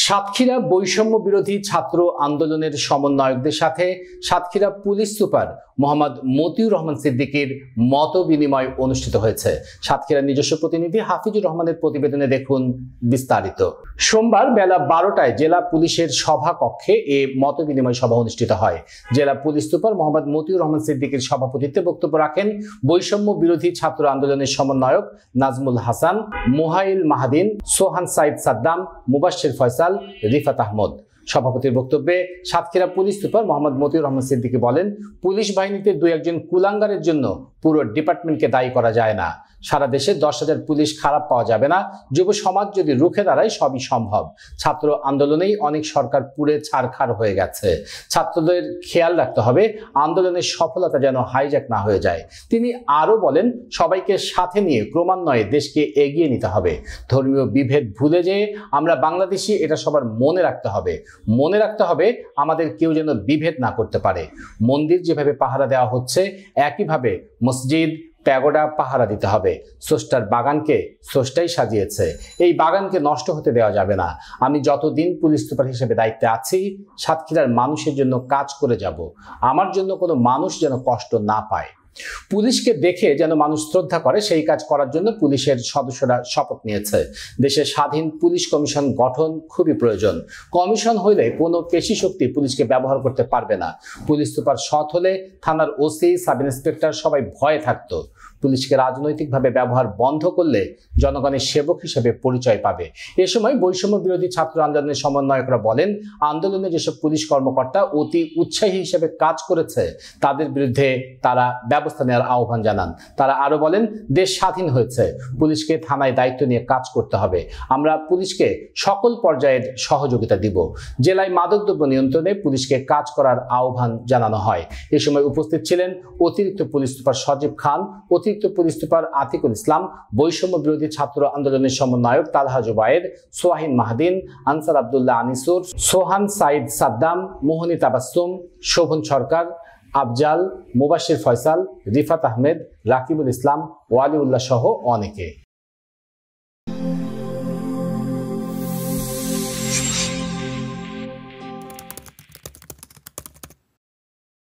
সাতক্ষীরা বৈষম্য বিরোধী ছাত্র আন্দোলনের সমন্বয়কদের সাথে সাতক্ষীরা পুলিশ সুপার মোহাম্মদ মতিউর রহমান সিদ্দিকীর মত বিনিময় অনুষ্ঠিত হয়েছে। সাতক্ষীরার নিজস্ব প্রতিনিধি হাফিজুর রহমানের প্রতিবেদনে দেখুন বিস্তারিত। সোমবার বেলা 12টায় জেলা পুলিশের সভা কক্ষে এ মত বিনিময় সভা অনুষ্ঠিত হয়। জেলা পুলিশ সুপার মোহাম্মদ মতিউর রহমান সিদ্দিকীর সভাপতিত্বে বক্তব্য রাখেন বৈষম্য বিরোধী ছাত্র আন্দোলনের সমন্বয়ক নাজমুল হাসান, মোহাইল মাহাদিন, সোহান সাইদ সাদ্দাম, মুবাশশির ফয়সাল, রিফাত আহমদ। সভাপতির বক্তব্যে সাতক্ষীরা পুলিশ সুপার মোহাম্মদ মতিউর রহমান সিদ্দিকী বলেন, পুলিশ বাহিনীতে দুই একজন কুলাঙ্গারের জন্য পুরো ডিপার্টমেন্টকে দায়ী করা যায় না। সারা দেশে 10,000 পুলিশ খারাপ পাওয়া যাবে না। যুব সমাজ যদি রুখে দাঁড়ায় সবই সম্ভব। ছাত্র আন্দোলনেই অনেক সরকার পুড়ে ছারখার হয়ে গেছে। ছাত্রদের খেয়াল রাখতে হবে আন্দোলনের সফলতা যেন হাইজ্যাক না হয়ে যায়। তিনি আরো বলেন, সবাইকে সাথে নিয়ে ক্রমান্বয়ে দেশকে এগিয়ে নিতে হবে। ধর্মীয় বিভেদ ভুলে যেয়ে আমরা বাংলাদেশি, এটা সবার মনে রাখতে হবে। মনে রাখতে হবে আমাদের কেউ যেন বিভেদ না করতে পারে। মন্দির যেভাবে পাহারা দেওয়া হচ্ছে, একইভাবে মসজিদ, প্যাগোডা পাহারা দিতে হবে। স্রষ্টার বাগানকে স্রষ্টাই সাজিয়েছে, এই বাগানকে নষ্ট হতে দেওয়া যাবে না। আমি যতদিন পুলিশ সুপার হিসেবে দায়িত্বে আছি, সাতক্ষীরার মানুষের জন্য কাজ করে যাব। আমার জন্য কোনো মানুষ যেন কষ্ট না পায়। পুলিশকে দেখে যেন মানুষ শ্রদ্ধা করে, সেই কাজ করার জন্য পুলিশের সদস্যরা শপথ নিয়েছে। দেশে স্বাধীন পুলিশ কমিশন গঠন খুবই প্রয়োজন। কমিশন হইলে কোনো পেশি শক্তি পুলিশকে ব্যবহার করতে পারবে না। পুলিশ সুপার সৎ হলে থানার ওসি, সাব ইন্সপেক্টর সবাই ভয়ে থাকতো। পুলিশকে রাজনৈতিকভাবে ব্যবহার বন্ধ করলে জনগণের সেবক হিসেবে পরিচয় পাবে। এ সময় বৈষম্য বিরোধী ছাত্র আন্দোলনের সমন্বয়করা বলেন, আন্দোলনে যেসব পুলিশ কর্মকর্তা অতি উৎসাহী হিসেবে কাজ করেছে, তাদের বিরুদ্ধে তারা ব্যবস্থা নেওয়ার আহ্বান জানান। তারা আরো বলেন, দেশ স্বাধীন হয়েছে, পুলিশকে থানায় দায়িত্ব নিয়ে কাজ করতে হবে। আমরা পুলিশকে সকল পর্যায়ের সহযোগিতা দিব। জেলায় মাদকদ্রব্য নিয়ন্ত্রণে পুলিশকে কাজ করার আহ্বান জানানো হয়। এ সময় উপস্থিত ছিলেন অতিরিক্ত পুলিশ সুপার সজীব খান, অতিরিক্ত পুলিশ সুপার আতিকুল ইসলাম, বৈষম্য বিরোধী ছাত্র আন্দোলনের সমন্বয়ক তালহা জুবায়ের, সোহাইন মাহাদিন, আনসার আব্দুল্লাহ আনিসুর, সোহান সাইদ সাদ্দাম, মোহনী তাবাসসুম, শোভন সরকার, আফজাল, মুবাশশির ফয়সাল, রিফাত আহমেদ, রাকিবুল ইসলাম, ওয়ালিউল্লাহ সহ অনেকে।